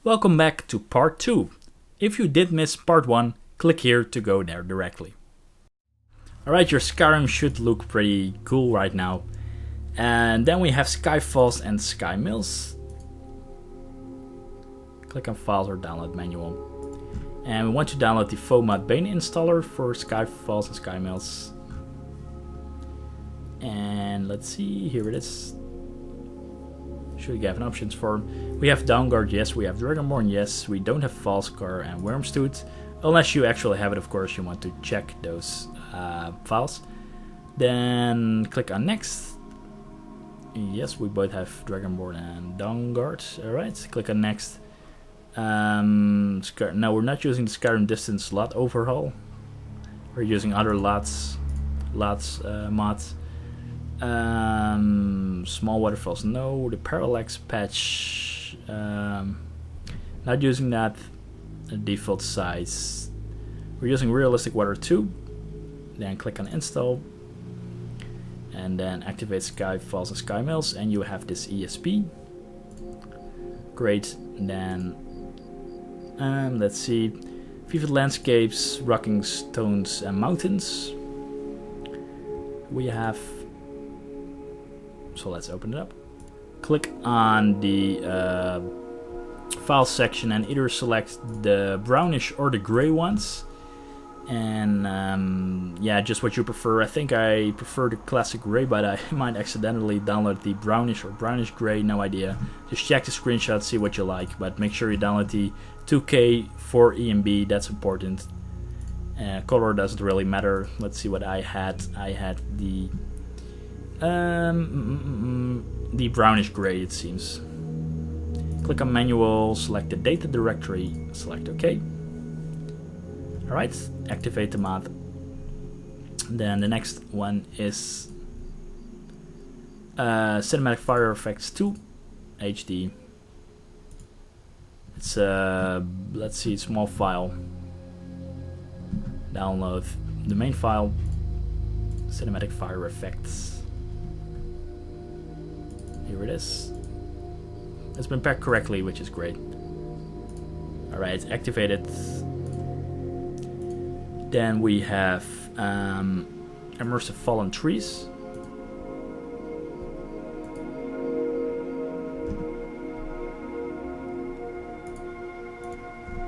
Welcome back to part 2. If you did miss part 1, click here to go there directly. Alright, your Skyrim should look pretty cool right now. And then we have Skyfalls and Sky Mills. Click on Files or Download Manual. And we want to download the FOMAT Bane installer for Skyfalls and Sky Mills. And let's see, here it is. Should we have an options form? We have Downguard, yes. We have Dragonborn, yes. We don't have Falskar and Wormstooth. Unless you actually have it, of course, you want to check those files. Then click on Next. Yes, we both have Dragonborn and Downguard. Alright, click on Next. No, we're not using the Skyrim Distance lot overhaul. We're using other mods. Small waterfalls, no. The parallax patch, not using that. Default size, we're using realistic water 2. Then click on install and then activate Skyfalls and Sky Mills, and you have this ESP. Great. And then let's see, vivid landscapes, rocking stones and mountains we have. So let's open it up. Click on the file section and either select the brownish or the gray ones. And yeah, just what you prefer. I think I prefer the classic gray, but I might accidentally download the brownish or brownish gray, no idea. Just check the screenshot, see what you like, but make sure you download the 2K for EMB, that's important. Color doesn't really matter. Let's see what I had. I had the brownish gray, it seems. Click on manual, select the data directory, select OK. Alright, activate the mod. Then the next one is Cinematic Fire Effects 2 HD. It's let's see, small file. Download the main file, Cinematic Fire Effects. Here it is. It's been packed correctly, which is great. Alright, activate it. Then we have Immersive Fallen Trees.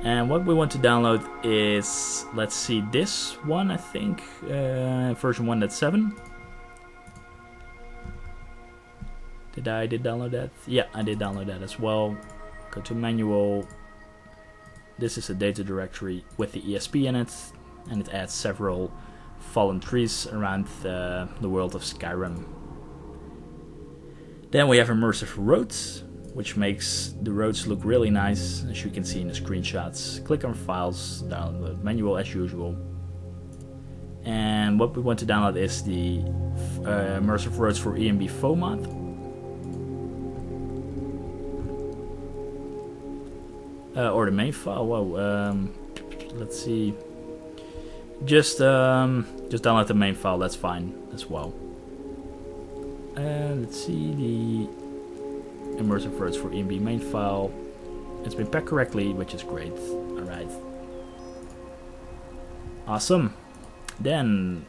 And what we want to download is, let's see, this one, I think, version 1.7. Did I download that? Yeah, I did download that as well. Go to manual. This is a data directory with the ESP in it, and it adds several fallen trees around the world of Skyrim. Then we have Immersive Roads, which makes the roads look really nice, as you can see in the screenshots. Click on Files, download manual as usual. And what we want to download is the Immersive Roads for EMB FOMAT. Or the main file. Whoa, let's see. Just download the main file. That's fine as well. Let's see, the Immersive Roads for EMB main file. It's been packed correctly, which is great. All right. Awesome. Then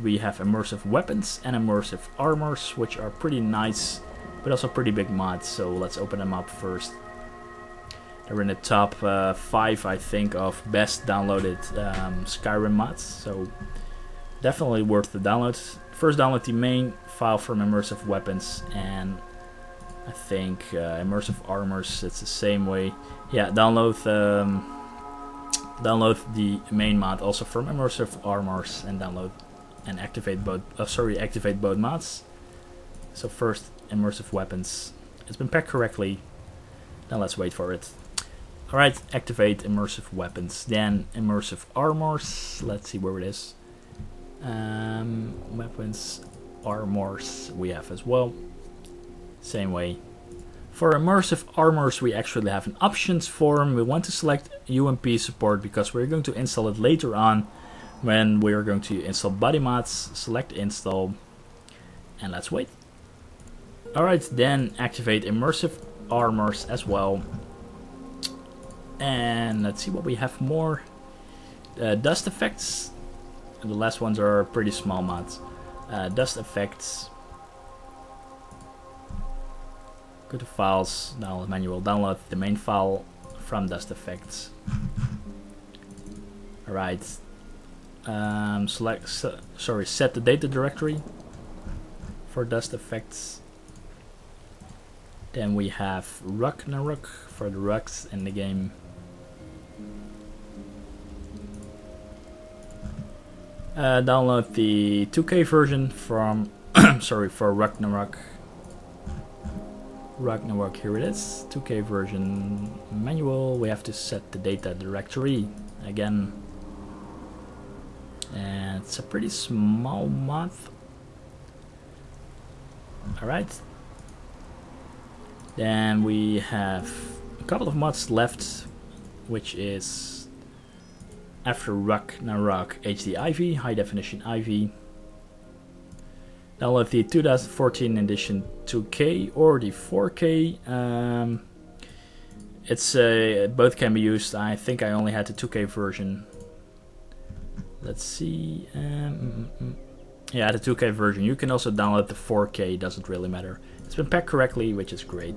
we have Immersive Weapons and Immersive Armors, which are pretty nice, but also pretty big mods. So let's open them up first. They're in the top 5, I think, of best downloaded Skyrim mods, so definitely worth the download. First, download the main file from Immersive Weapons, and I think Immersive Armors, it's the same way. Yeah, download the main mod also from Immersive Armors, and download and activate both. Activate both mods. So first, Immersive Weapons. It's been packed correctly. Now let's wait for it. Alright, activate Immersive Weapons. Then Immersive Armors. Let's see where it is. Weapons, Armors we have as well. Same way. For Immersive Armors we actually have an options form. We want to select UMP support because we're going to install it later on when we're going to install body mods. Select install. And let's wait. Alright, then activate Immersive Armors as well. And let's see what we have more. Dust effects. And the last ones are pretty small mods. Dust effects. Go to files, download manual, download the main file from dust effects. Alright. Set the data directory for dust effects. Then we have Ragnarok for the rugs in the game. Download the 2K version from for Ragnarok. Ragnarok, here it is. 2K version manual. We have to set the data directory again. And it's a pretty small mod. Alright. Then we have a couple of mods left, which is after Ragnarok HD IV, high definition IV. Download the 2014 edition 2K or the 4K. It's both can be used. I think I only had the 2K version. Let's see. Yeah, the 2K version. You can also download the 4K. Doesn't really matter. It's been packed correctly, which is great.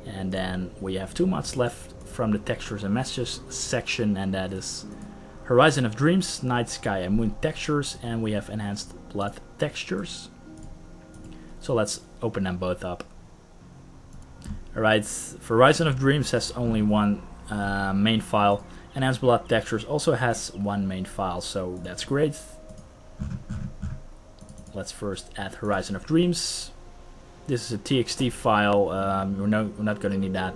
And then we have 2 mods left from the textures and messages section, and that is Horizon of Dreams, Night Sky and Moon textures, and we have enhanced blood textures. So let's open them both up. Alright, Horizon of Dreams has only one main file. Enhanced blood textures also has one main file, so that's great. Let's first add Horizon of Dreams. This is a TXT file. We're not going to need that.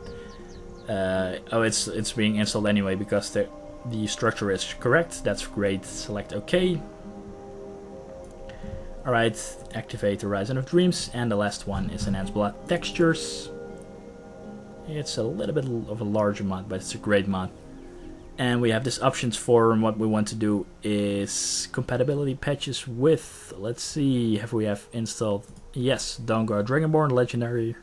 Oh, it's being installed anyway because the structure is correct. That's great. Select OK. Alright, activate Horizon of Dreams, and the last one is Enhanced Blood Textures. It's a little bit of a larger mod, but it's a great mod. And we have this options for, and what we want to do is compatibility patches with, let's see, have we installed, yes, Dawnguard Dragonborn Legendary.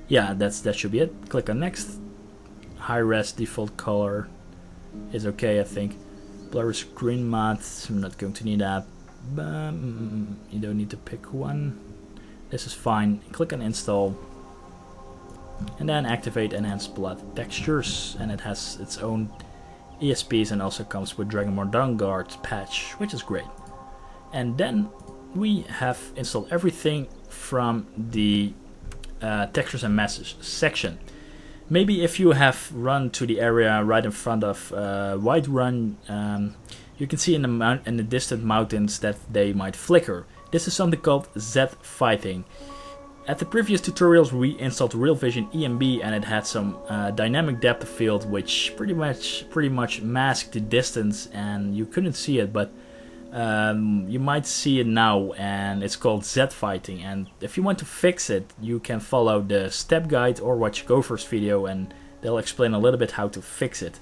Yeah, that should be it. Click on next. High res default color is okay, I think. Blur screen mods, I'm not going to need that. You don't need to pick one. This is fine. Click on install. And then activate Enhanced Blood Textures, and it has its own ESPs and also comes with Dragonborn Dawnguard patch, which is great. And then we have installed everything from the textures and messages section. Maybe if you have run to the area right in front of Whiterun, you can see in the distant mountains that they might flicker. This is something called Z fighting. At the previous tutorials we installed Real Vision EMB, and it had some dynamic depth of field which pretty much masked the distance and you couldn't see it, but you might see it now, and it's called Z fighting. And if you want to fix it, you can follow the step guide or watch Gopher's video and they'll explain a little bit how to fix it.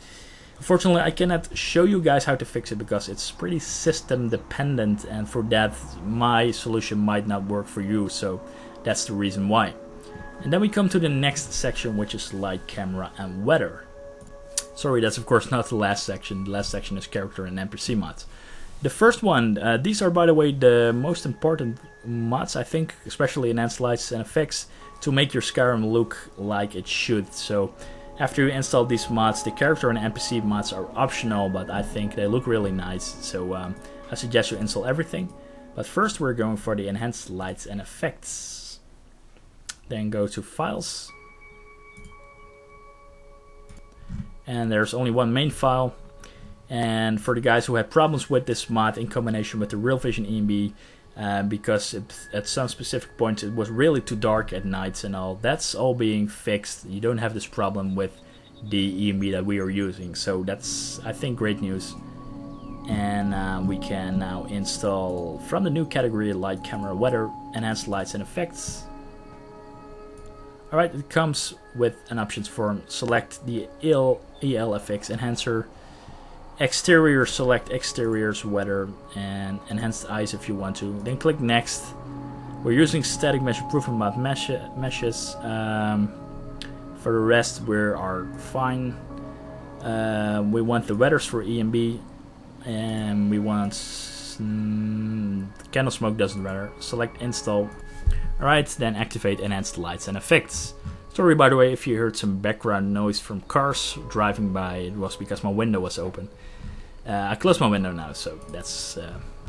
Unfortunately, I cannot show you guys how to fix it because it's pretty system dependent, and for that my solution might not work for you, so that's the reason why. And then we come to the next section, which is light, camera and weather. Sorry, that's of course not the last section. The last section is character and Npc mods. The first one, these are by the way the most important mods, I think, especially enhanced lights and effects, to make your Skyrim look like it should. So after you install these mods, the character and Npc mods are optional, but I think they look really nice. So I suggest you install everything. But first we're going for the enhanced lights and effects. Then go to files. And there's only one main file. And for the guys who had problems with this mod in combination with the Real Vision EMB, because at some specific points it was really too dark at nights and all, that's all being fixed. You don't have this problem with the EMB that we are using, so that's, I think, great news. And we can now install from the new category light, camera, weather, enhanced lights and effects. Alright, it comes with an options form. Select the ELFX enhancer. Exterior, select exteriors, weather, and enhanced eyes if you want to. Then click next. We're using static mesh improvement mod meshes. For the rest, we are fine. We want the weathers for E and B, and we want candle smoke doesn't matter. Select install. Alright, then activate enhanced lights and effects. Sorry, by the way, if you heard some background noise from cars driving by, it was because my window was open. I closed my window now, so that's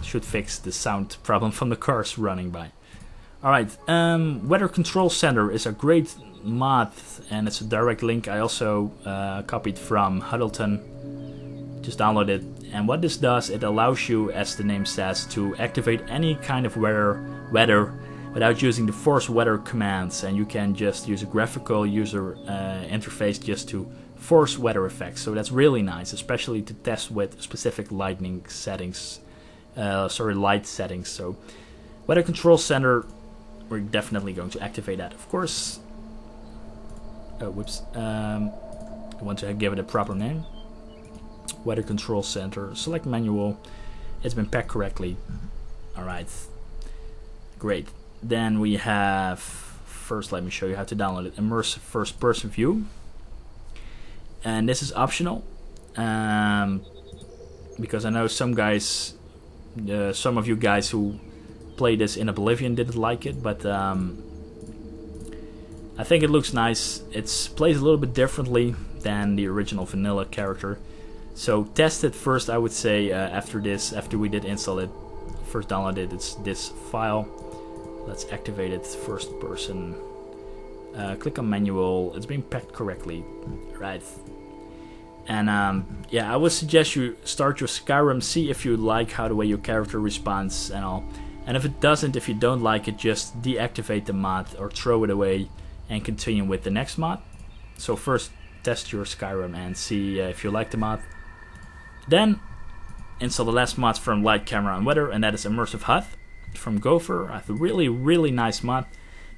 should fix the sound problem from the cars running by. Alright, Weather Control Center is a great mod, and it's a direct link I also copied from Huddleton. Just download it, and what this does, it allows you, as the name says, to activate any kind of weather without using the force weather commands, and you can just use a graphical user interface just to force weather effects. So that's really nice, especially to test with specific lighting settings. Light settings. So Weather Control Center, we're definitely going to activate that, of course. Oh, whoops. I want to give it a proper name. Weather Control Center. Select manual. It's been packed correctly. Alright. Great. Then we have, first let me show you how to download it, Immersive First Person View. And this is optional. Because I know some guys, some of you guys who play this in Oblivion didn't like it, but I think it looks nice. It plays a little bit differently than the original vanilla character. So test it first, I would say, after we did install it. First download it, it's this file. Let's activate it, first person. Click on manual, it's being packed correctly. Right. And yeah, I would suggest you start your Skyrim, see if you like how the way your character responds and all. And if it doesn't, if you don't like it, just deactivate the mod or throw it away and continue with the next mod. So first test your Skyrim and see if you like the mod. Then install the last mods from Light, Camera and Weather, and that is Immersive HUD from Gopher. A really nice mod,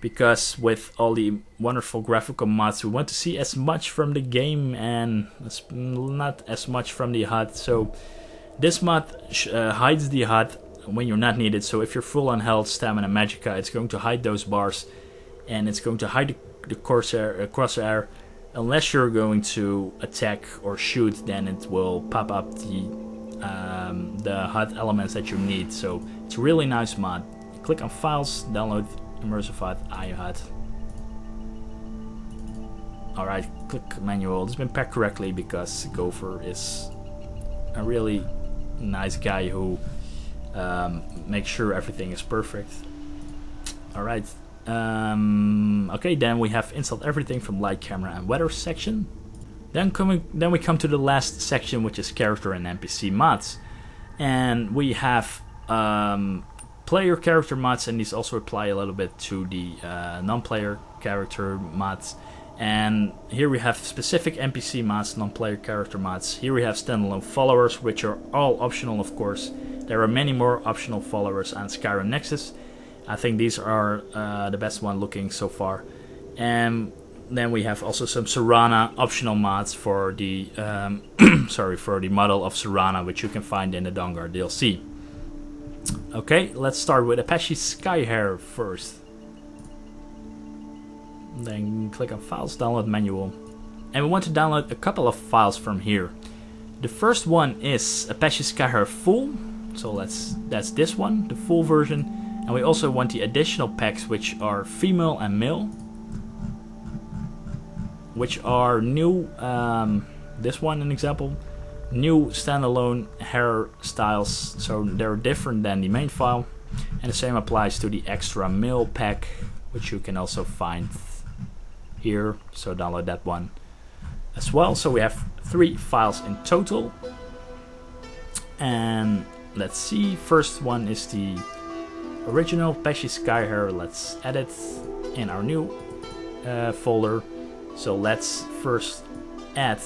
because with all the wonderful graphical mods we want to see as much from the game and not as much from the HUD. So this mod hides the HUD when you're not needed. So if you're full on health, stamina, magicka, it's going to hide those bars, and it's going to hide the crosshair. Unless you're going to attack or shoot, then it will pop up the HUD elements that you need. So it's a really nice mod. Click on Files, download Immersive HUD, iHUD. Alright, click manual. It's been packed correctly because Gopher is a really nice guy who makes sure everything is perfect. Alright. Okay, then we have installed everything from Light, Camera and Weather section. Then we come to the last section, which is Character and NPC Mods. And we have player character mods, and these also apply a little bit to the non-player character mods. And here we have specific NPC mods, non-player character mods. Here we have Standalone Followers, which are all optional, of course. There are many more optional followers on Skyrim Nexus. I think these are the best one looking so far. And then we have also some Cerana optional mods for the for the model of Serrano, which you can find in the Dongar DLC. Okay, let's start with Apache Skyhair first. Then click on Files, download manual. And we want to download a couple of files from here. The first one is Apache Skyhair Full. So that's this one, the full version. And we also want the additional packs, which are female and male, which are new, this one an example, new standalone hairstyles, so they're different than the main file. And the same applies to the extra male pack, which you can also find here, so download that one as well. So we have 3 files in total. And let's see, first one is the original Apache Skyhair. Let's add it in our new folder. So let's first add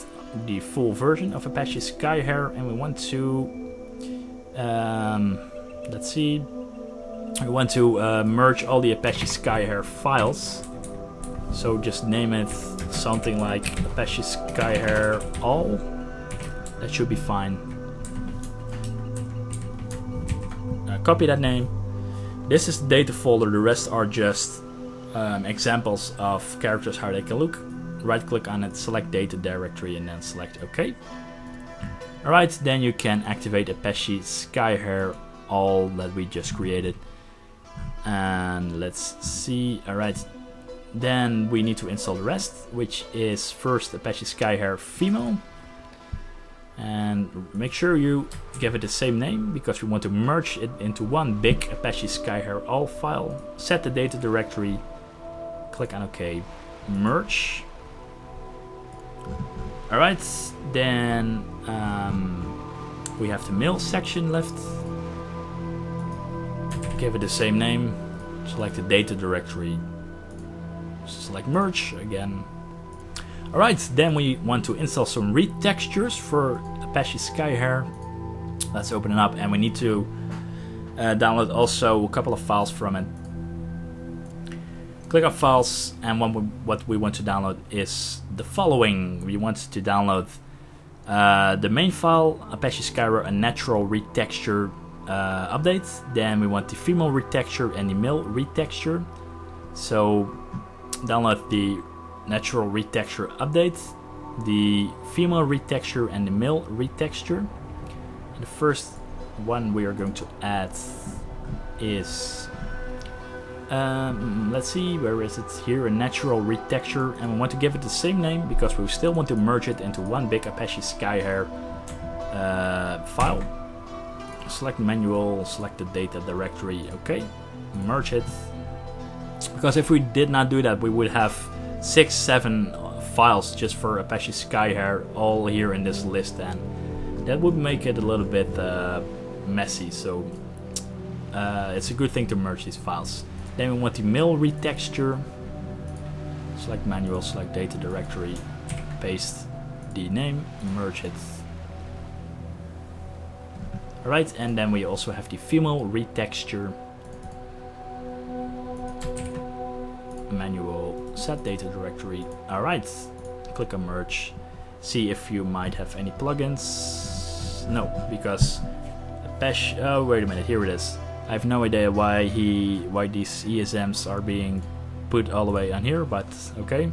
the full version of Apache Skyhair, and we want to let's see, we want to merge all the Apache Skyhair files. So just name it something like Apache Skyhair all. That should be fine. Copy that name. This is the data folder, the rest are just examples of characters, how they can look. right click on it, select data directory, and then select OK. Alright, then you can activate Apache Skyrim, all that we just created. And let's see. Alright, then we need to install the rest, which is first Apache Skyrim female. And make sure you give it the same name, because we want to merge it into one big Apache Skyrim all file. Set the data directory, click on OK, merge. Alright, then we have the mail section left. Give it the same name, select the data directory, select merge again. Alright, then we want to install some retextures for Apache Skyrim. Let's open it up, and we need to download also a couple of files from it. Click on files, and what we want to download is the following. We want to download the main file, Apache Skyrim, a natural retexture update. Then we want the female retexture and the male retexture. So download the natural retexture update, the female retexture and the male retexture. And the first one we are going to add is let's see, where is it? Here, a natural retexture, and we want to give it the same name because we still want to merge it into one big Apache Skyrim file. Select manual, select the data directory, okay, merge it. Because if we did not do that, we would have 6-7 files just for Apache Skyrim all here in this list, and that would make it a little bit messy. So it's a good thing to merge these files. Then we want the male retexture. Select manual, select data directory, paste the name, merge it. Alright, and then we also have the female retexture. Manual, set data directory. Alright, click on merge. See if you might have any plugins. No, because Apache. Oh, wait a minute, here it is. I have no idea why these ESMs are being put all the way on here, but okay.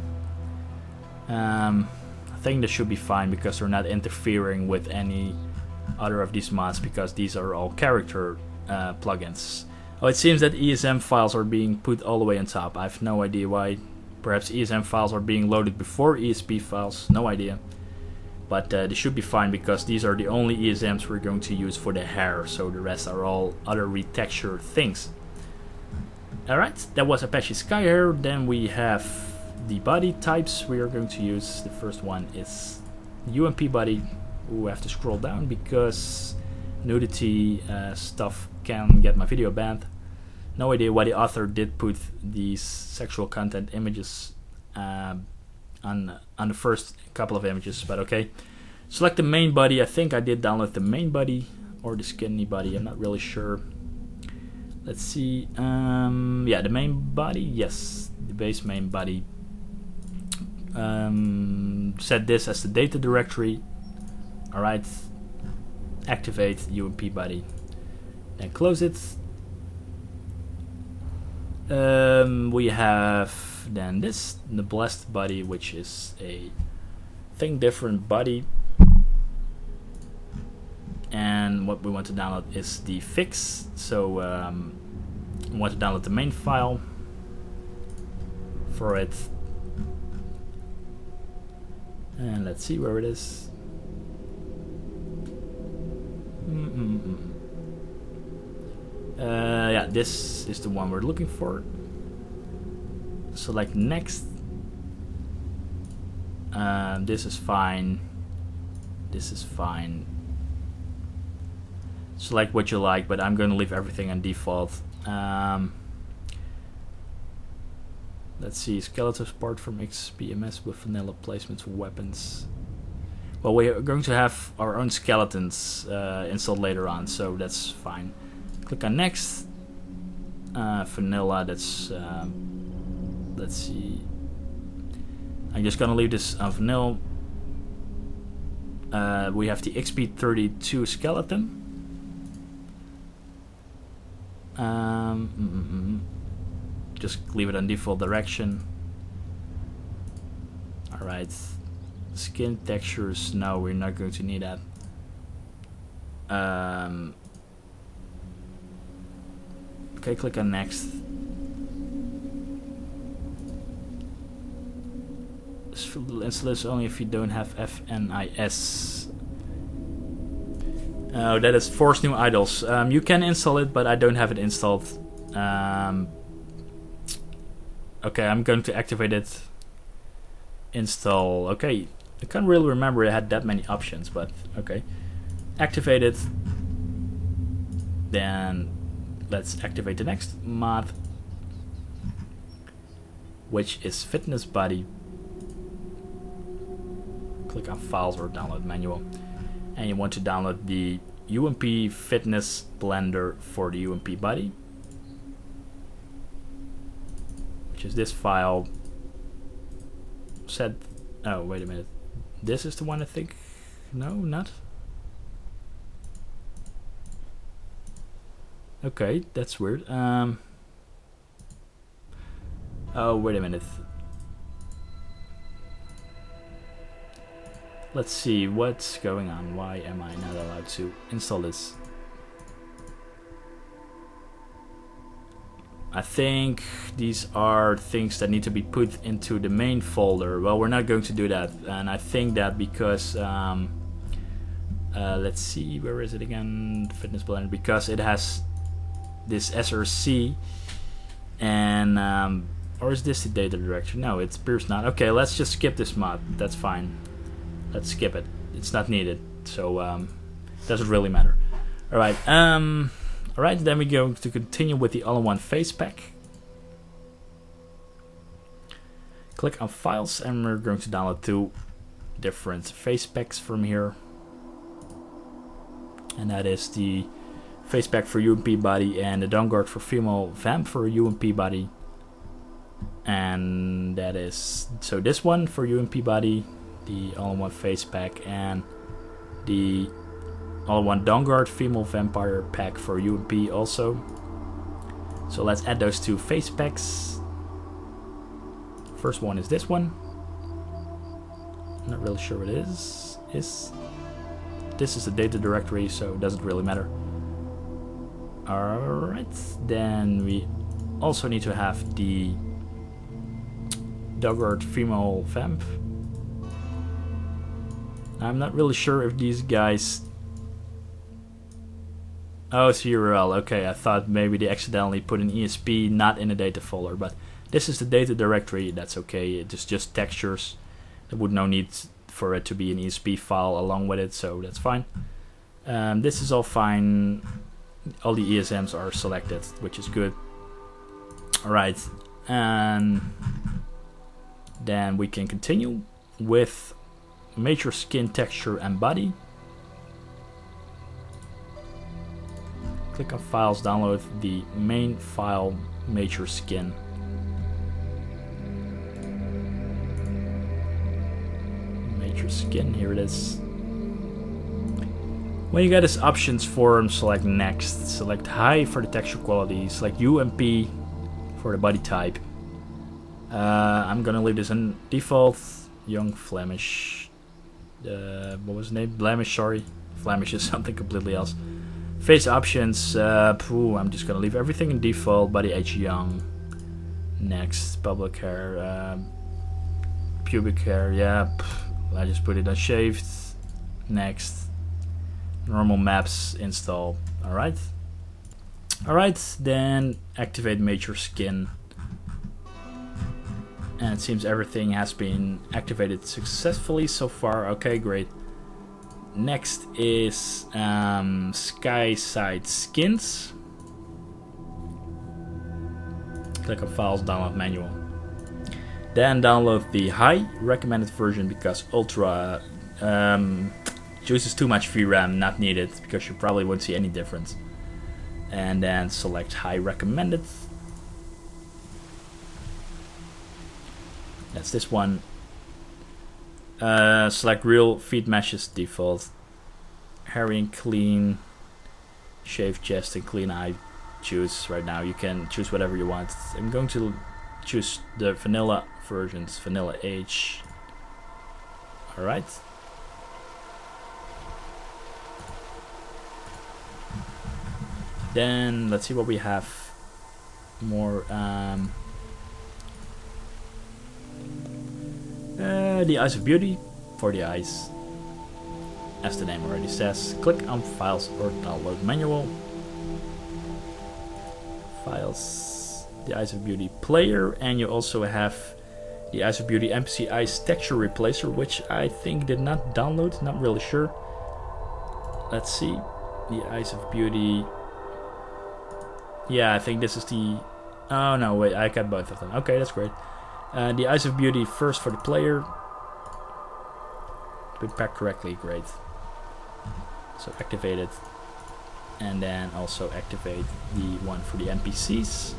I think this should be fine because they're not interfering with any other of these mods, because these are all character plugins. Oh, it seems that ESM files are being put all the way on top. I have no idea why. Perhaps ESM files are being loaded before ESP files, no idea. But they should be fine because these are the only ESMs we're going to use for the hair, so the rest are all other retexture things. Alright, that was Apache Skyrim. Then we have the body types we are going to use. The first one is Ump Body. We have to scroll down because nudity stuff can get my video banned. No idea why the author did put these sexual content images on the first couple of images, but okay. Select the main body. I think I did download the main body or the skinny body, I'm not really sure. Let's see. Yeah, the main body, yes, the base main body. Set this as the data directory. Alright, activate Ump Body, then close it. We have then this, the blessed body, which is a thing different body, and what we want to download is the fix. So we want to download the main file for it, and let's see where it is. Yeah, this is the one we're looking for. Select next. This is fine. This is fine. Select what you like, but I'm going to leave everything on default. Let's see, skeletons part from XPMS with vanilla placements for weapons. Well, we are going to have our own skeletons installed later on, so that's fine. Click on next. Vanilla, that's let's see. I'm just gonna leave this on vanilla. We have the XP32 skeleton. Just leave it on default direction. Alright. Skin textures, no, we're not going to need that. Okay, click on next. Install this only if you don't have FNIS. Oh, that is force new idols. You can install it, but I don't have it installed. Okay, I'm going to activate it. Install. Okay, I can't really remember it had that many options, but okay. Activate it. Then let's activate the next mod, which is Fitness Body. Click on Files or Download Manual. And you want to download the UMP Fitness Blender for the UMP Body, which is this file. Set. Oh, wait a minute. This is the one I think. No, not. Okay, that's weird. Oh, wait a minute. Let's see what's going on. Why am I not allowed to install this? I think these are things that need to be put into the main folder. Well, we're not going to do that, and I think that because let's see, where is it again? Fitness Blender, because it has this src, and or is this the data directory? No, it appears not. Okay, let's just skip this mod. That's fine. Let's skip it. It's not needed, so doesn't really matter. All right. Alright, then we're going to continue with the all-in-one face pack. Click on Files, and we're going to download 2 different face packs from here. And that is the face pack for UMP Body and the down guard for female vamp for UMP Body. And that is, so this one for UMP Body, the all-in-one face pack, and the all-in-one down guard female vampire pack for UMP also. So let's add those 2 face packs. First one is this one. Not really sure what it is. This is the data directory, so it doesn't really matter. Alright, then we also need to have the down guard female vamp. I'm not really sure if these guys. Oh, it's URL. Okay, I thought maybe they accidentally put an ESP not in the data folder, but this is the data directory. That's okay. It's just textures. There would no need for it to be an ESP file along with it, so that's fine. This is all fine. All the ESMs are selected, which is good. All right, and then we can continue with major skin texture and body. Click on Files, download the main file, major skin. Major skin, here it is. When you get this options form, select next. Select high for the texture quality. Select UMP for the body type. I'm gonna leave this in default. Young Flemish. What was the name? Blemish, sorry. Flemish is something completely else. Face options, I'm just gonna leave everything in default. Body age young. Next, public hair, pubic hair, yeah. I just put it on shaved. Next, normal maps install. Alright. Alright, then activate major skin. And it seems everything has been activated successfully so far. Okay, great. Next is Sky Side Skins. Click on Files, download manual. Then download the high recommended version because Ultra uses too much VRAM, not needed, because you probably won't see any difference. And then select high recommended. That's this one. Select real feet meshes default. Hairy and clean. Shave chest and clean eye. Choose right now. You can choose whatever you want. I'm going to choose the vanilla versions. Vanilla H. All right. Then let's see what we have more. The Eyes of Beauty for the eyes. As the name already says, click on Files or Download Manual. Files, the Eyes of Beauty player, and you also have the Eyes of Beauty Mpc Eyes texture replacer, which I think did not download, not really sure. Let's see, the Eyes of Beauty. Yeah, I think this is the... Oh no, wait, I got both of them. Okay, that's great. The Eyes of Beauty first for the player. Been packed correctly, great. So activate it. And then also activate the one for the NPCs.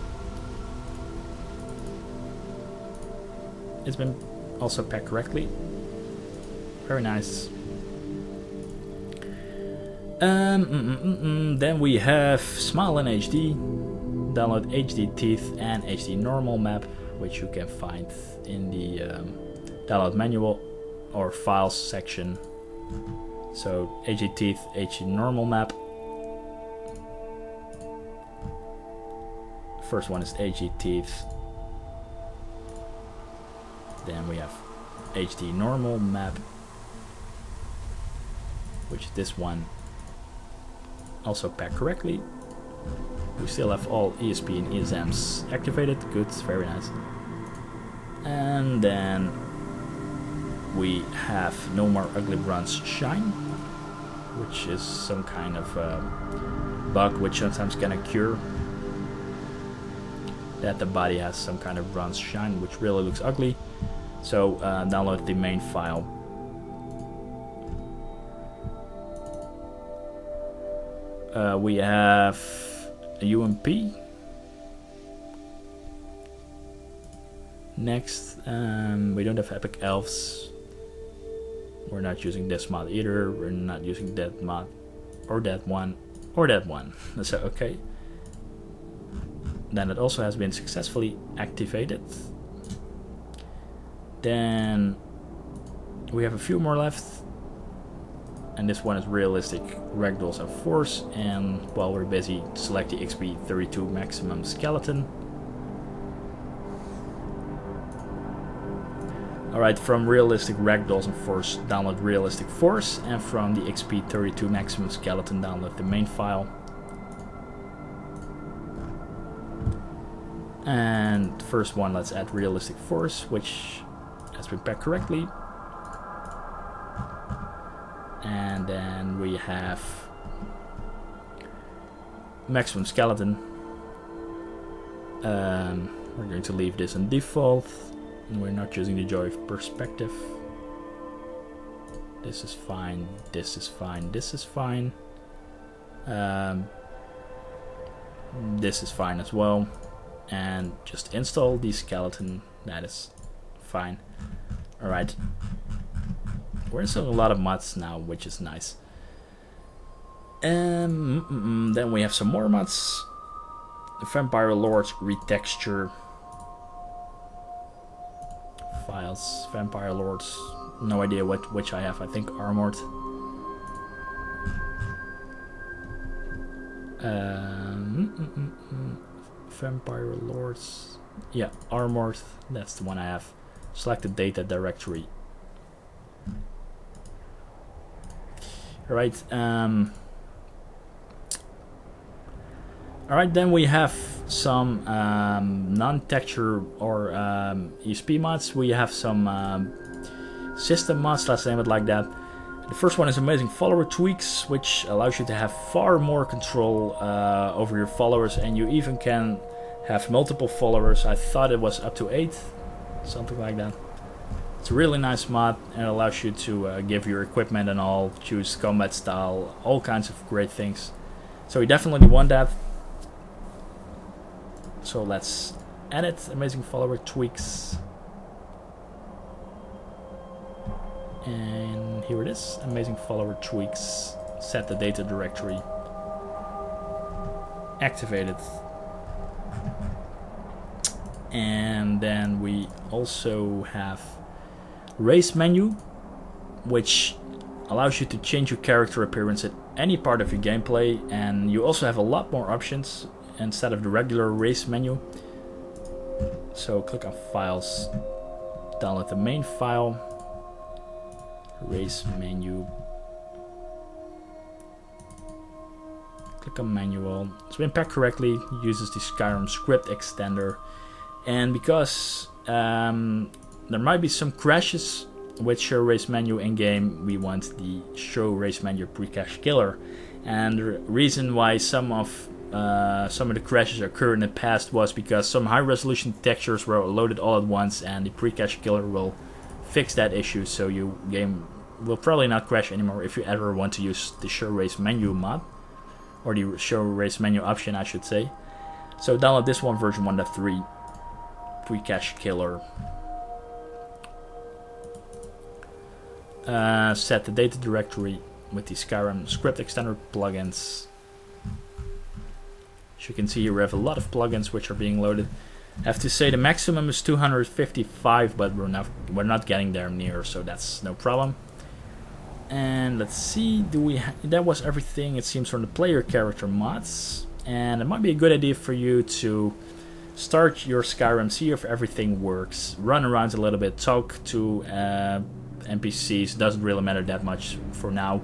It's been also packed correctly. Very nice. Then we have Smile in HD. Download HD Teeth and HD Normal map, which you can find in the download manual or files section. So HD Teeth, HD Normal map. First one is HD Teeth. Then we have HD Normal map, which is this one. Also packed correctly. We still have all ESP and ESMs activated. Good, very nice. And then we have No More Ugly Bronze Shine, which is some kind of bug which sometimes can occur. That the body has some kind of bronze shine, which really looks ugly. So download the main file. We have a UMP. Next, we don't have Epic Elves. We're not using this mod either. We're not using that mod, or that one, or that one. So okay. Then it also has been successfully activated. Then we have a few more left. And this one is Realistic Ragdolls and Force. And while we're busy, select the XP32 Maximum Skeleton. Alright, from Realistic Ragdolls and Force, download Realistic Force. And from the XP32 Maximum Skeleton, download the main file. And first one, let's add Realistic Force, which has been packed correctly. And then we have Maximum Skeleton. We're going to leave this on default. And we're not using the Joy of Perspective. This is fine, this is fine, this is fine. This is fine as well. And just install the skeleton, that is fine. Alright. We're installing a lot of mods now, which is nice. Then we have some more mods. The Vampire Lords Retexture. Files, Vampire Lords. No idea which I have, I think Armored. Vampire Lords. Yeah, Armored. That's the one I have. Select the data directory. Alright. Alright, then we have some non-texture or ESP mods. We have some system mods, let's name it like that. The first one is Amazing Follower Tweaks, which allows you to have far more control over your followers, and you even can have multiple followers. I thought it was up to 8, something like that. It's a really nice mod, and it allows you to give your equipment and all, choose combat style, all kinds of great things. So we definitely want that. So let's add it, Amazing Follower Tweaks. And here it is, Amazing Follower Tweaks. Set the data directory. Activate it. And then we also have Race menu. which allows you to change your character appearance at any part of your gameplay, and you also have a lot more options instead of the regular race menu. So click on Files, download the main file, race menu, click on Manual. It's been packed correctly, uses the Skyrim script extender, and because there might be some crashes with show race menu in game, we want the show race menu pre-cache killer. And the reason why some of the crashes occurred in the past was because some high resolution textures were loaded all at once, and the pre-cache killer will fix that issue, so your game will probably not crash anymore if you ever want to use the show race menu mod, or the show race menu option I should say. So download this one, version 1.3 pre-cache killer. Set the data directory with the Skyrim script extender plugins. As you can see here, we have a lot of plugins which are being loaded. I have to say the maximum is 255, but we're not getting there near, so that's no problem. And let's see, that was everything it seems from the player character mods. And it might be a good idea for you to start your Skyrim, see if everything works, run around a little bit, talk to NPCs, doesn't really matter that much for now.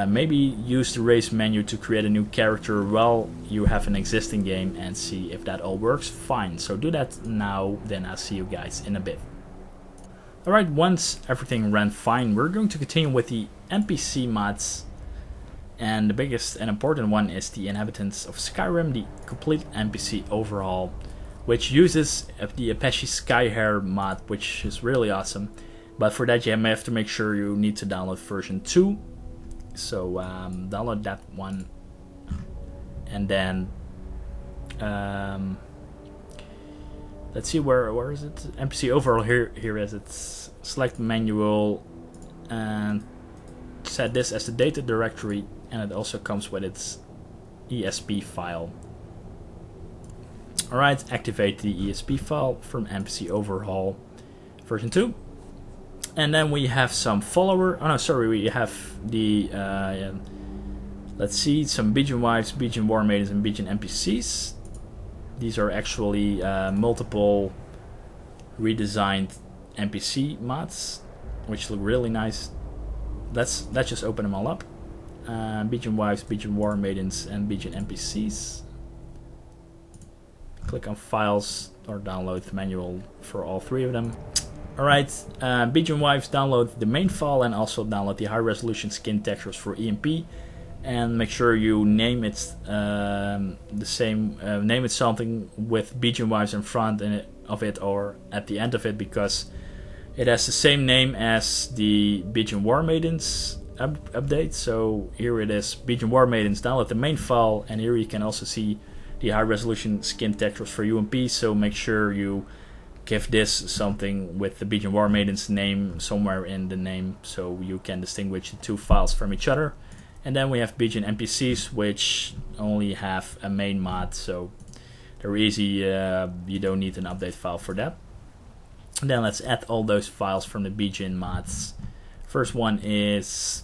Maybe use the race menu to create a new character while you have an existing game and see if that all works fine. So do that now, then I'll see you guys in a bit. Alright, once everything ran fine, we're going to continue with the Npc Mods. And the biggest and important one is the Inhabitants of Skyrim, the complete NPC overhaul, which uses the Apache Skyhair mod, which is really awesome. But for that you have to make sure you need to download version 2. So download that one, and then let's see, where is it? NPC overall, here is it. Select manual and set this as the data directory, and it also comes with its ESP file. Alright, activate the ESP file from NPC overhaul version 2. And then we have some we have the, let's see, some Beacon Wives, Beacon War Maidens, and Beacon NPCs. These are actually multiple redesigned NPC mods, which look really nice. Let's just open them all up. Beacon Wives, Beacon War Maidens, and Beacon NPCs. Click on Files or download the manual for all three of them. Alright, Beacon Wives, download the main file and also download the high resolution skin textures for EMP, and make sure you name it name it something with Beacon Wives in front of it or at the end of it, because it has the same name as the Beacon War Maidens update. So here it is, Beacon War Maidens, download the main file, and here you can also see the high resolution skin textures for UMP, so make sure you give this something with the Beacon War Maiden's name somewhere in the name, so you can distinguish the two files from each other. And then we have Beacon NPCs, which only have a main mod, so they're easy, you don't need an update file for that. And then let's add all those files from the Beacon mods. First one is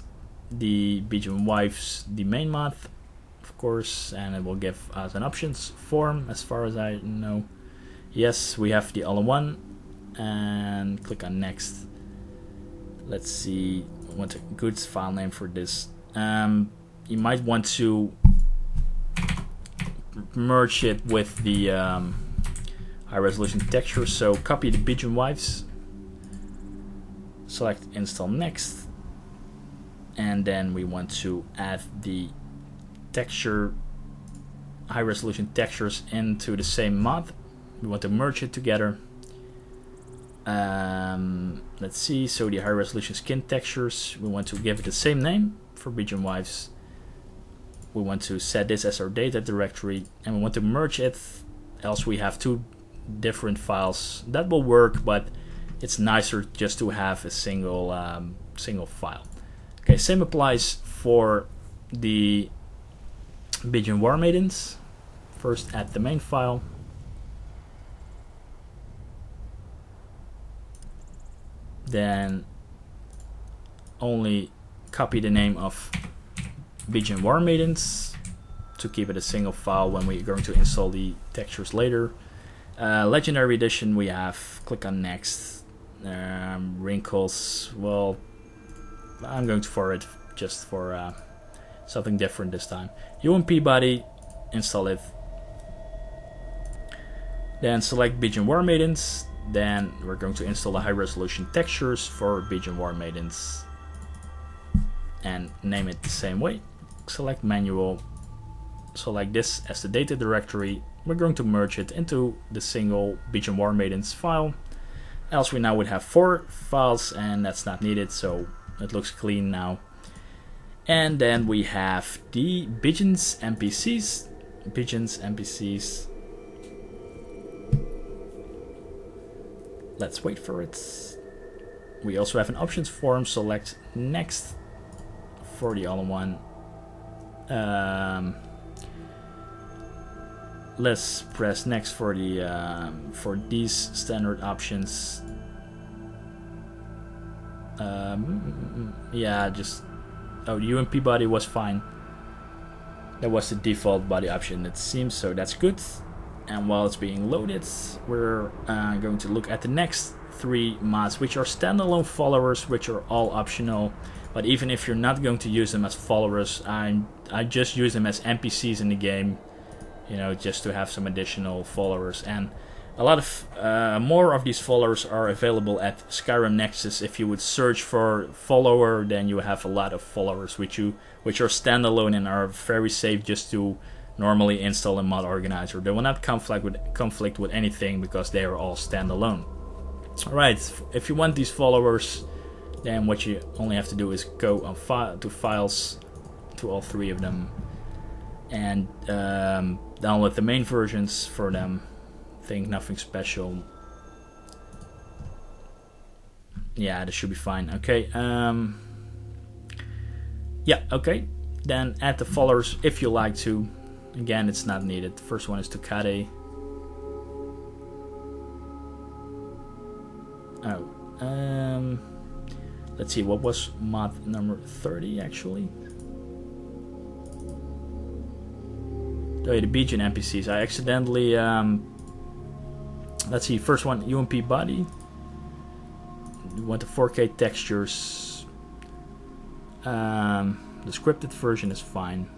the Beacon Wives, the main mod, of course, and it will give us an options form as far as I know. Yes, we have the all-in-one, and click on next. Let's see, I want a good file name for this. You might want to merge it with the high resolution texture, so copy the Beacon Wives, select install next, and then we want to add the texture, high resolution textures into the same mod. We want to merge it together. Let's see, so the high resolution skin textures, we want to give it the same name for Beacon Wives. We want to set this as our data directory, and we want to merge it, else we have two different files. That will work, but it's nicer just to have a single file. Okay, same applies for the Beacon War Maidens. First add the main file. Then only copy the name of Bijan War Maidens to keep it a single file when we're going to install the textures later. Legendary edition we have, click on next. Wrinkles, well, I'm going for it just for something different this time. Ump Body, install it. Then select Bijan War Maidens. Then we're going to install the high resolution textures for Bijan War Maidens and name it the same way. Select manual, select this as the data directory. We're going to merge it into the single Bijan War Maidens file. Else we now would have 4 files and that's not needed, so it looks clean now. And then we have the Bijan's NPCs. Bijan's NPCs. Let's wait for it. We also have an options form. Select next for the other one. Let's press next for the for these standard options. Yeah, just the UMP body was fine. That was the default body option, it seems, so that's good. And while it's being loaded, we're going to look at the next 3 mods, which are standalone followers, which are all optional. But even if you're not going to use them as followers, I just use them as NPCs in the game, you know, just to have some additional followers. And a lot of more of these followers are available at Skyrim Nexus. If you would search for follower, then you have a lot of followers which are standalone and are very safe just to normally install a mod organizer. They will not conflict with anything because they are all standalone. Alright, if you want these followers, then what you only have to do is go on to files, to all 3 of them, and download the main versions for them. Think nothing special. Yeah, this should be fine. Okay. Yeah, okay. Then add the followers if you like to. Again, it's not needed. The first one is Tukade. Oh. Let's see, what was mod number 30 actually? Oh, yeah, the Bijan NPCs. I accidentally let's see, first one, UMP Body. We want the 4K textures. The scripted version is fine.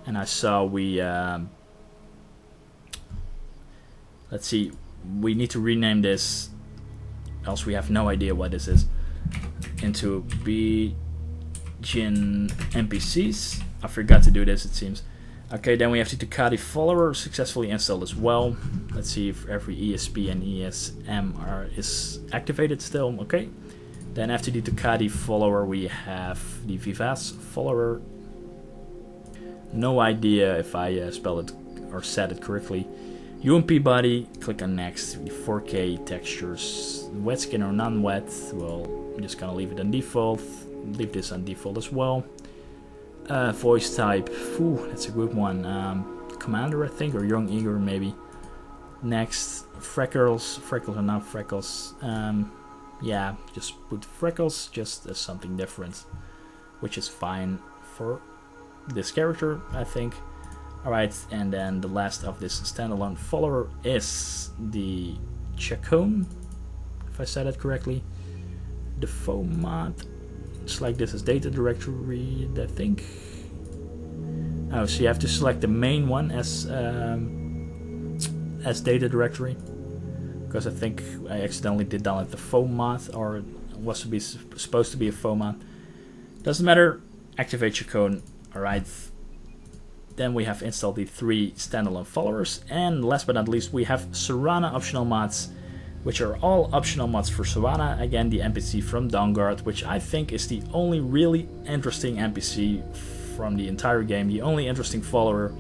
And I saw we let's see, we need to rename this, else we have no idea what this is, into Bijan NPCs. I forgot to do this, it seems. Okay, then we have the Tukade follower successfully installed as well. Let's see if every ESP and ESM is activated still. Okay. Then after the Tukade follower, we have the Vivas follower. No idea if I spell it or said it correctly. UMP body, click on next. The 4K textures, wet skin or non-wet. Well, I'm just gonna leave it on default. Leave this on default as well. Voice type, ooh, that's a good one. Commander, I think, or Young Eager maybe. Next, freckles or not freckles. Yeah, just put freckles just as something different, which is fine for this character, I think. Alright, and then the last of this standalone follower is the Chacon, if I said it correctly. The foam mod. Select this as data directory, I think. Oh, so you have to select the main one as data directory, because I think I accidentally did download the foam mod, or it was supposed to be a foam mod. Doesn't matter. Activate Chacon. Alright. Then we have installed the 3 standalone followers, and last but not least we have Cerana optional mods, which are all optional mods for Serrano. Again, the NPC from Dawnguard, which I think is the only really interesting NPC from the entire game, the only interesting follower.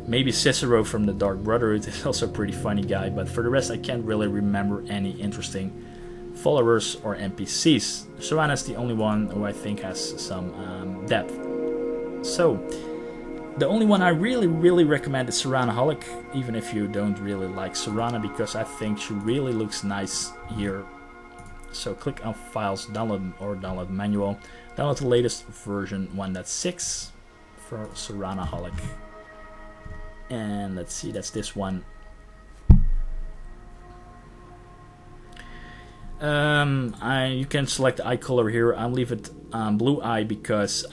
Maybe Cicero from the Dark Brotherhood is also a pretty funny guy, but for the rest I can't really remember any interesting followers or NPCs. Serrano is the only one who I think has some depth. So, the only one I really recommend is Serranoholic, even if you don't really like Serrano, because I think she really looks nice here So click on Files, Download or Download Manual. Download the latest version 1.6 for Serrano. And let's see, that's this one. You can select the eye color here. I'll leave it blue eye because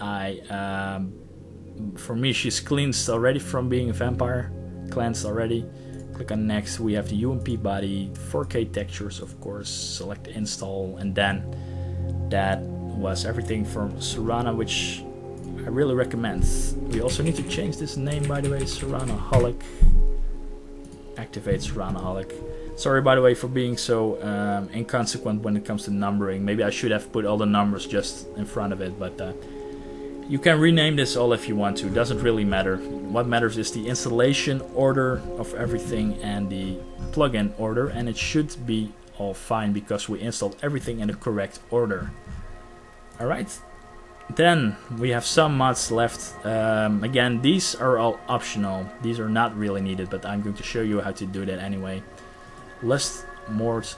for me she's cleansed already from being a vampire, cleansed already. Click on next. We have the Ump Body, 4K textures, of course. Select install, and then that was everything from Cerana, which I really recommend. We also need to change this name, by the way, Serranoholic. Activate Serranoholic. Sorry, by the way, for being so inconsequent when it comes to numbering. Maybe I should have put all the numbers just in front of it, but you can rename this all if you want to. It doesn't really matter. What matters is the installation order of everything and the plugin order, and it should be all fine because we installed everything in the correct order. Alright, then we have some mods left. Again, these are all optional. These are not really needed, but I'm going to show you how to do that anyway. Lust Mort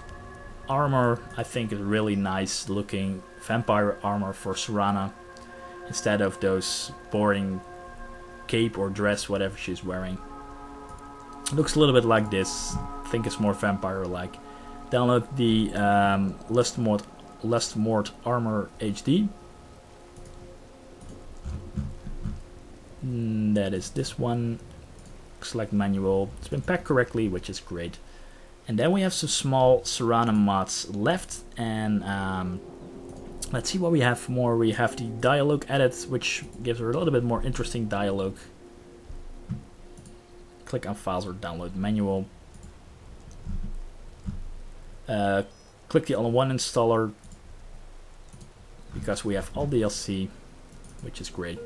armor, I think, is really nice looking vampire armor for Serana, instead of those boring cape or dress, whatever she's wearing. It looks a little bit like this. I think it's more vampire-like. Download the Lust Mort armor HD. That is this one. Select manual. It's been packed correctly, which is great. And then we have some small Serana mods left, and let's see what we have more. We have the dialogue edit, which gives her a little bit more interesting dialogue. Click on Files or Download Manual. Click the all-in-one installer because we have all DLC, which is great.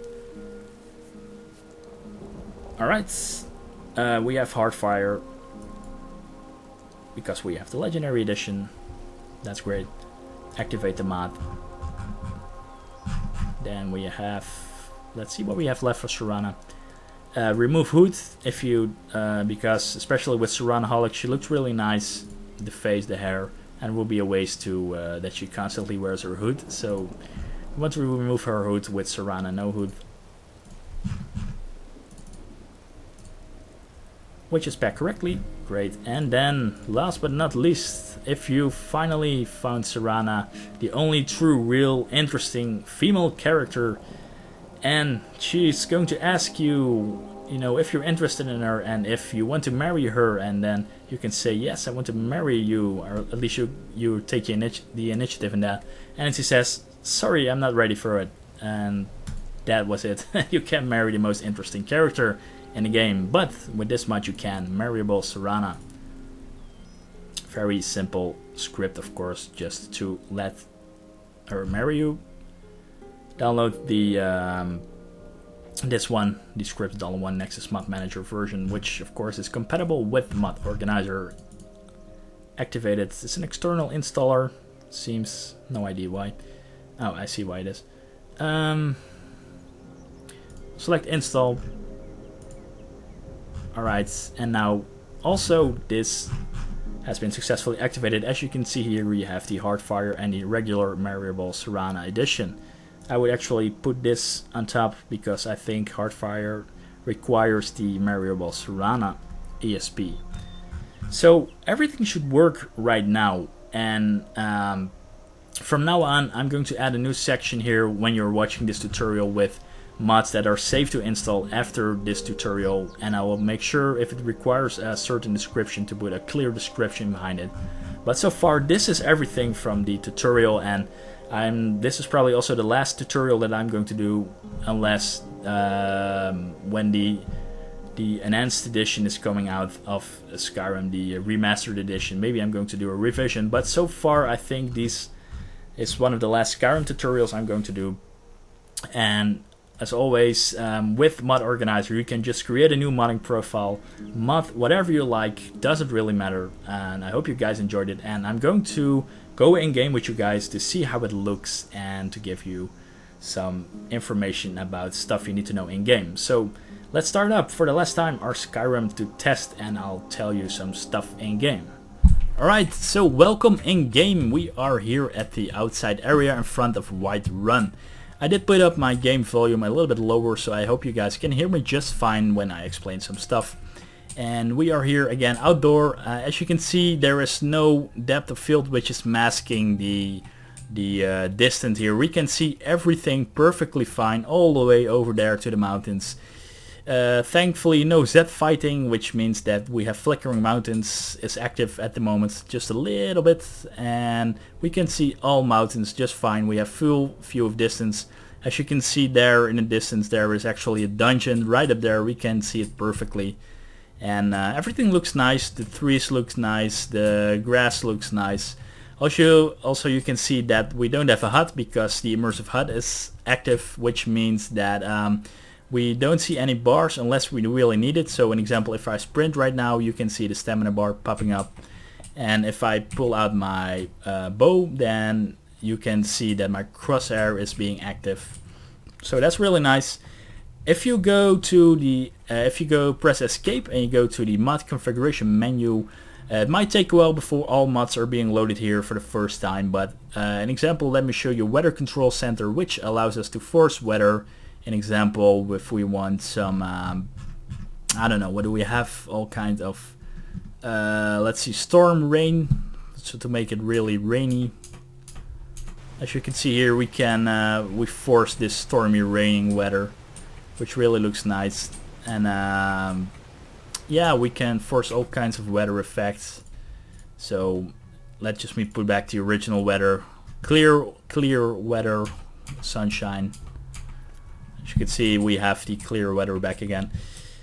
Alright, we have Hardfire because we have the Legendary Edition. That's great. Activate the mod. Then we have, let's see what we have left for Serana. Remove hood if you, because especially with Serranoholic, she looks really nice. The face, the hair, and it will be a waste to that she constantly wears her hood. So we want to remove her hood with Serana, no hood. Which is packed correctly, great. And then, last but not least, if you finally found Serana, the only true, real, interesting female character, and she's going to ask you, you know, if you're interested in her and if you want to marry her, and then you can say, yes, I want to marry you, or at least you take the initiative in that. And she says, sorry, I'm not ready for it. And that was it. You can't marry the most interesting character in the game, but with this mod you can. Marryable Serana. Very simple script, of course, just to let her marry you. Download the this one, the script all-in-one Nexus Mod Manager version, which of course is compatible with Mod Organizer. Activate it. It's an external installer. Seems, no idea why. Oh, I see why it is. Select install. Alright, and now also this has been successfully activated. As you can see here, we have the Hardfire and the regular marryable Serana edition. I would actually put this on top because I think Hardfire requires the marryable Serana ESP. So everything should work right now, and from now on I'm going to add a new section here when you're watching this tutorial with mods that are safe to install after this tutorial, and I will make sure if it requires a certain description to put a clear description behind it. But so far this is everything from the tutorial, and this is probably also the last tutorial that I'm going to do, unless when the enhanced edition is coming out of Skyrim, the remastered edition, maybe I'm going to do a revision. But so far I think this is one of the last Skyrim tutorials I'm going to do. And as always, with Mod Organizer, you can just create a new modding profile, mod whatever you like, doesn't really matter. And I hope you guys enjoyed it, and I'm going to go in game with you guys to see how it looks and to give you some information about stuff you need to know in game. So let's start up for the last time our Skyrim to test, and I'll tell you some stuff in game. Alright, so welcome in game. We are here at the outside area in front of Whiterun. I did put up my game volume a little bit lower, so I hope you guys can hear me just fine when I explain some stuff. And we are here again outdoor. As you can see, there is no depth of field which is masking the distance here. We can see everything perfectly fine all the way over there to the mountains. Thankfully no Z fighting, which means that we have Flickering Mountains is active at the moment just a little bit, and we can see all mountains just fine. We have full view of distance. As you can see there in the distance, there is actually a dungeon right up there. We can see it perfectly, and everything looks nice. The trees looks nice, the grass looks nice. Also you can see that we don't have a hut because the immersive hut is active, which means that we don't see any bars unless we really need it. So an example, if I sprint right now, you can see the stamina bar popping up, and if I pull out my bow, then you can see that my crosshair is being active. So that's really nice. If you go to the press escape and you go to the mod configuration menu, it might take a while before all mods are being loaded here for the first time, but an example, let me show you weather control center, which allows us to force weather. An example, if we want some, I don't know, what do we have? All kinds of, let's see, storm rain, so to make it really rainy. As you can see here, we can we force this stormy raining weather, which really looks nice. And yeah, we can force all kinds of weather effects. So let's just put back the original weather, clear weather, sunshine. As you can see, we have the clear weather back again.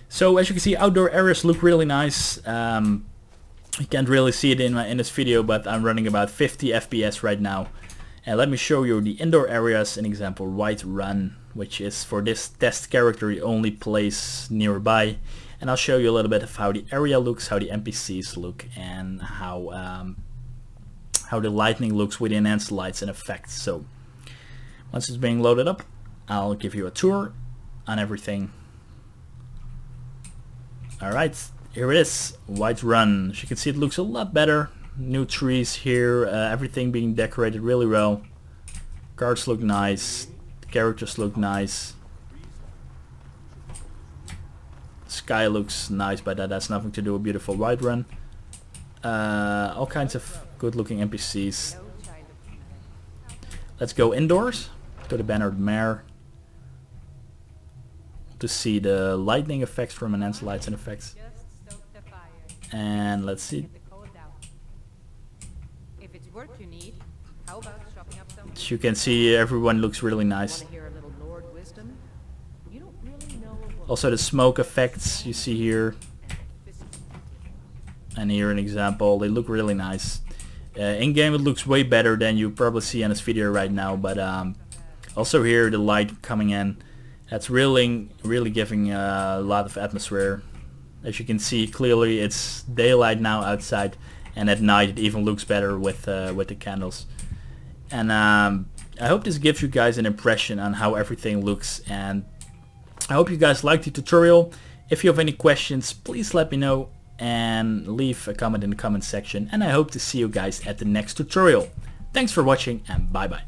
So as you can see, outdoor areas look really nice. You can't really see it in this video, but I'm running about 50 FPS right now. And let me show you the indoor areas. An example, Whiterun, which is for this test character the only place nearby. And I'll show you a little bit of how the area looks, how the NPCs look, and how the lighting looks with enhanced lights and effects. So once it's being loaded up, I'll give you a tour on everything. Alright, here it is, Whiterun. As you can see, it looks a lot better. New trees here, everything being decorated really well. Cards look nice, the characters look nice. Sky looks nice, but that has nothing to do with beautiful Whiterun. All kinds of good looking NPCs. Let's go indoors to the Bannered Mare to see the lightning effects from enhanced lights and effects. And let's see. As you can see, everyone looks really nice. Also the smoke effects you see here. And here an example, they look really nice. In game it looks way better than you probably see in this video right now, but also here the light coming in. That's really giving a lot of atmosphere. As you can see clearly, it's daylight now outside, and at night it even looks better with the candles. And I hope this gives you guys an impression on how everything looks, and I hope you guys liked the tutorial. If you have any questions, please let me know and leave a comment in the comment section, and I hope to see you guys at the next tutorial. Thanks for watching, and bye bye.